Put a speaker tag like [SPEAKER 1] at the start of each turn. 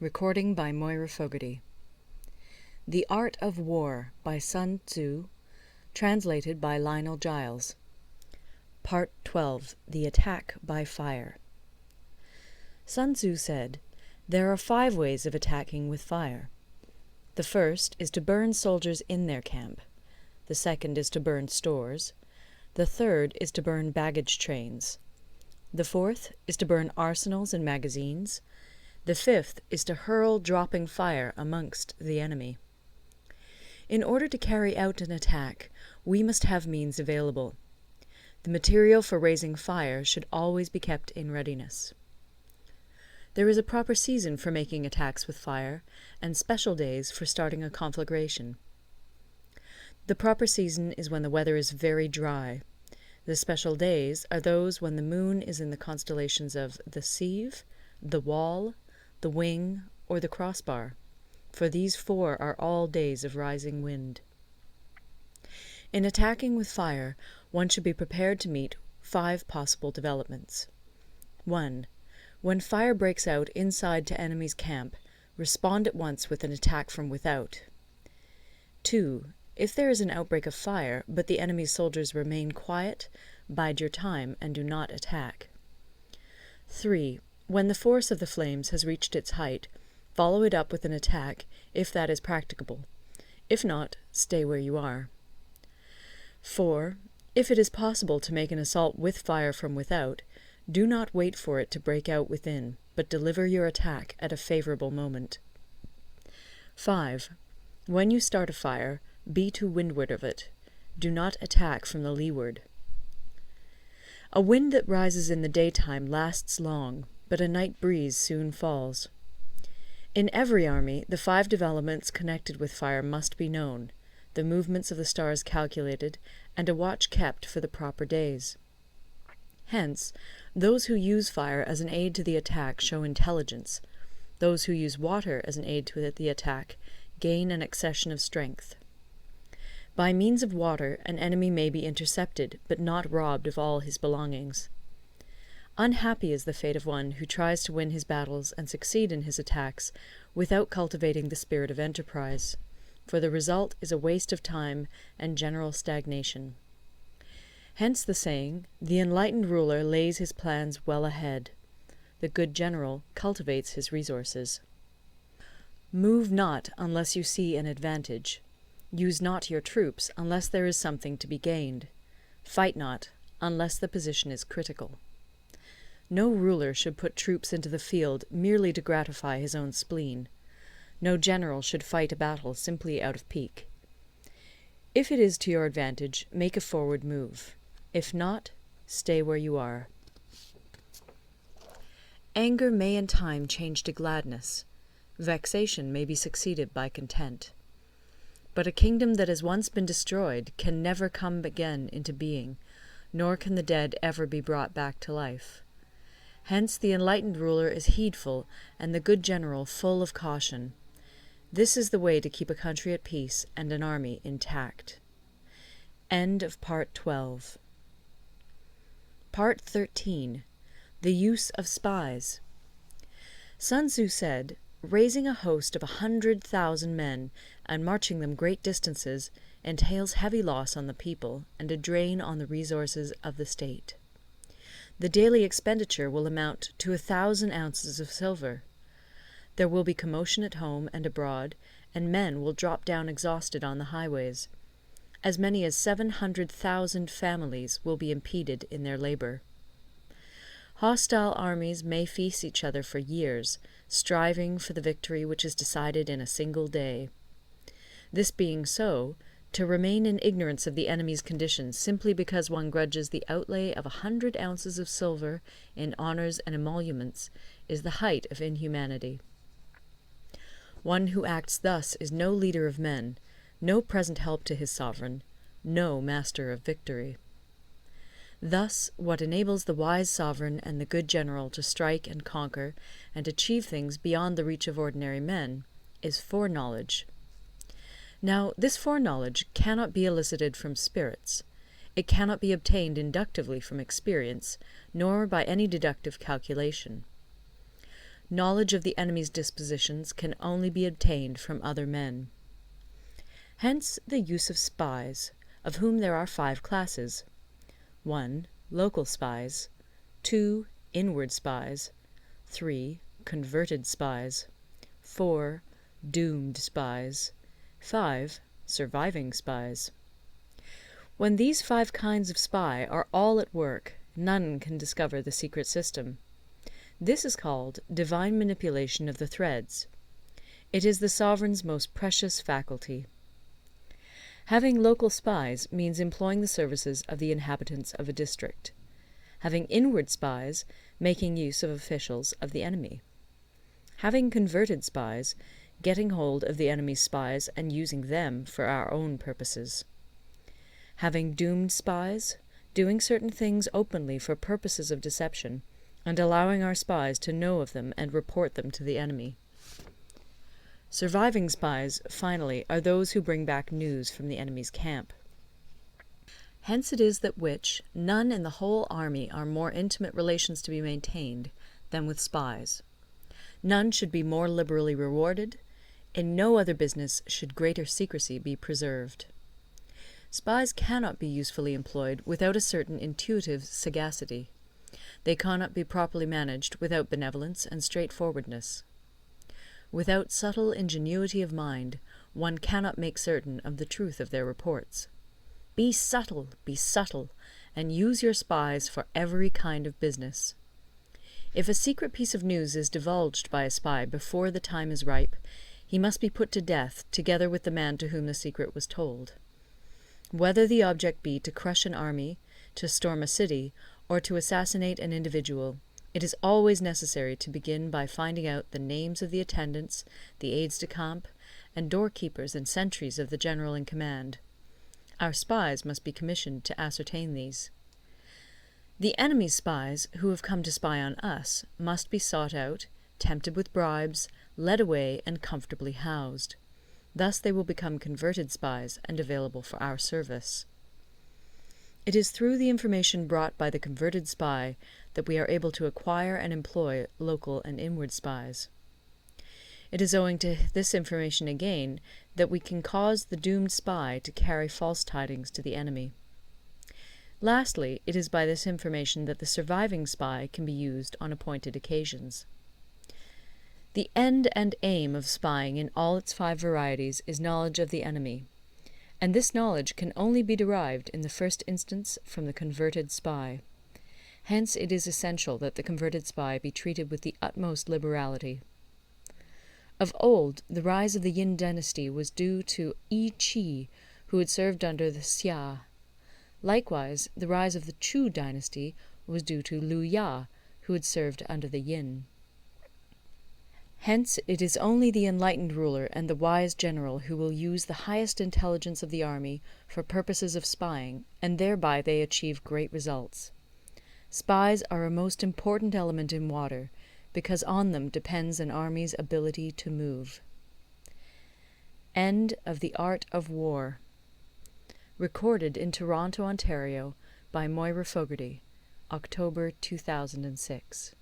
[SPEAKER 1] Recording by Moira Fogarty. The Art of War by Sun Tzu, translated by Lionel Giles. Part 12. The Attack by Fire. Sun Tzu said, "There are 5 ways of attacking with fire. The first is to burn soldiers in their camp. The second is to burn stores. The third is to burn baggage trains. The fourth is to burn arsenals and magazines. The fifth is to hurl dropping fire amongst the enemy." In order to carry out an attack, we must have means available. The material for raising fire should always be kept in readiness. There is a proper season for making attacks with fire, and special days for starting a conflagration. The proper season is when the weather is very dry. The special days are those when the moon is in the constellations of the Sieve, the Wall, the Wing, or the Crossbar, for these 4 are all days of rising wind. In attacking with fire, one should be prepared to meet 5 possible developments. 1. When fire breaks out inside to enemy's camp, respond at once with an attack from without. 2. If there is an outbreak of fire, but the enemy's soldiers remain quiet, bide your time and do not attack. 3. When the force of the flames has reached its height, follow it up with an attack, if that is practicable. If not, stay where you are. 4. If it is possible to make an assault with fire from without, do not wait for it to break out within, but deliver your attack at a favorable moment. 5. When you start a fire, be to windward of it. Do not attack from the leeward. A wind that rises in the daytime lasts long, but a night breeze soon falls. In every army, the 5 developments connected with fire must be known, the movements of the stars calculated, and a watch kept for the proper days. Hence, those who use fire as an aid to the attack show intelligence. Those who use water as an aid to the attack gain an accession of strength. By means of water, an enemy may be intercepted, but not robbed of all his belongings. Unhappy is the fate of one who tries to win his battles and succeed in his attacks without cultivating the spirit of enterprise, for the result is a waste of time and general stagnation. Hence the saying, "The enlightened ruler lays his plans well ahead. The good general cultivates his resources." Move not unless you see an advantage. Use not your troops unless there is something to be gained. Fight not unless the position is critical. No ruler should put troops into the field merely to gratify his own spleen. No general should fight a battle simply out of pique. If it is to your advantage, make a forward move. If not, stay where you are. Anger may in time change to gladness. Vexation may be succeeded by content. But a kingdom that has once been destroyed can never come again into being, nor can the dead ever be brought back to life. Hence the enlightened ruler is heedful, and the good general full of caution. This is the way to keep a country at peace and an army intact. End of Part 12. Part 13. The Use of Spies. Sun Tzu said, "Raising a host of 100,000 men and marching them great distances entails heavy loss on the people and a drain on the resources of the state. The daily expenditure will amount to 1,000 ounces of silver. There will be commotion at home and abroad, and men will drop down exhausted on the highways. As many as 700,000 families will be impeded in their labor. Hostile armies may feast each other for years, striving for the victory which is decided in a single day. This being so, to remain in ignorance of the enemy's condition simply because one grudges the outlay of 100 ounces of silver in honours and emoluments is the height of inhumanity. One who acts thus is no leader of men, no present help to his sovereign, no master of victory. Thus, what enables the wise sovereign and the good general to strike and conquer and achieve things beyond the reach of ordinary men is foreknowledge. Now, this foreknowledge cannot be elicited from spirits. It cannot be obtained inductively from experience, nor by any deductive calculation. Knowledge of the enemy's dispositions can only be obtained from other men. Hence the use of spies, of whom there are 5 classes. 1. Local spies. 2. Inward spies. 3. Converted spies. 4. Doomed spies. 5. Surviving spies. When these 5 kinds of spy are all at work, none can discover the secret system. This is called divine manipulation of the threads. It is the sovereign's most precious faculty. Having local spies means employing the services of the inhabitants of a district. Having inward spies, making use of officials of the enemy. Having converted spies, getting hold of the enemy's spies and using them for our own purposes. Having doomed spies, doing certain things openly for purposes of deception, and allowing our spies to know of them and report them to the enemy. Surviving spies, finally, are those who bring back news from the enemy's camp. Hence it is that none in the whole army are more intimate relations to be maintained than with spies. None should be more liberally rewarded. In no other business should greater secrecy be preserved. Spies cannot be usefully employed without a certain intuitive sagacity. They cannot be properly managed without benevolence and straightforwardness. Without subtle ingenuity of mind, one cannot make certain of the truth of their reports. Be subtle, and use your spies for every kind of business. If a secret piece of news is divulged by a spy before the time is ripe, he must be put to death together with the man to whom the secret was told. Whether the object be to crush an army, to storm a city, or to assassinate an individual, it is always necessary to begin by finding out the names of the attendants, the aides-de-camp, and doorkeepers and sentries of the general in command. Our spies must be commissioned to ascertain these. The enemy's spies, who have come to spy on us, must be sought out, tempted with bribes, led away, and comfortably housed. Thus they will become converted spies and available for our service. It is through the information brought by the converted spy that we are able to acquire and employ local and inward spies. It is owing to this information again that we can cause the doomed spy to carry false tidings to the enemy. Lastly, it is by this information that the surviving spy can be used on appointed occasions. The end and aim of spying in all its 5 varieties is knowledge of the enemy, and this knowledge can only be derived in the first instance from the converted spy. Hence it is essential that the converted spy be treated with the utmost liberality. Of old, the rise of the Yin dynasty was due to Yi Qi, who had served under the Xia. Likewise, the rise of the Chu dynasty was due to Liu Ya, who had served under the Yin. Hence it is only the enlightened ruler and the wise general who will use the highest intelligence of the army for purposes of spying, and thereby they achieve great results. Spies are a most important element in water, because on them depends an army's ability to move. End of The Art of War. Recorded in Toronto, Ontario by Moira Fogarty, October 2006.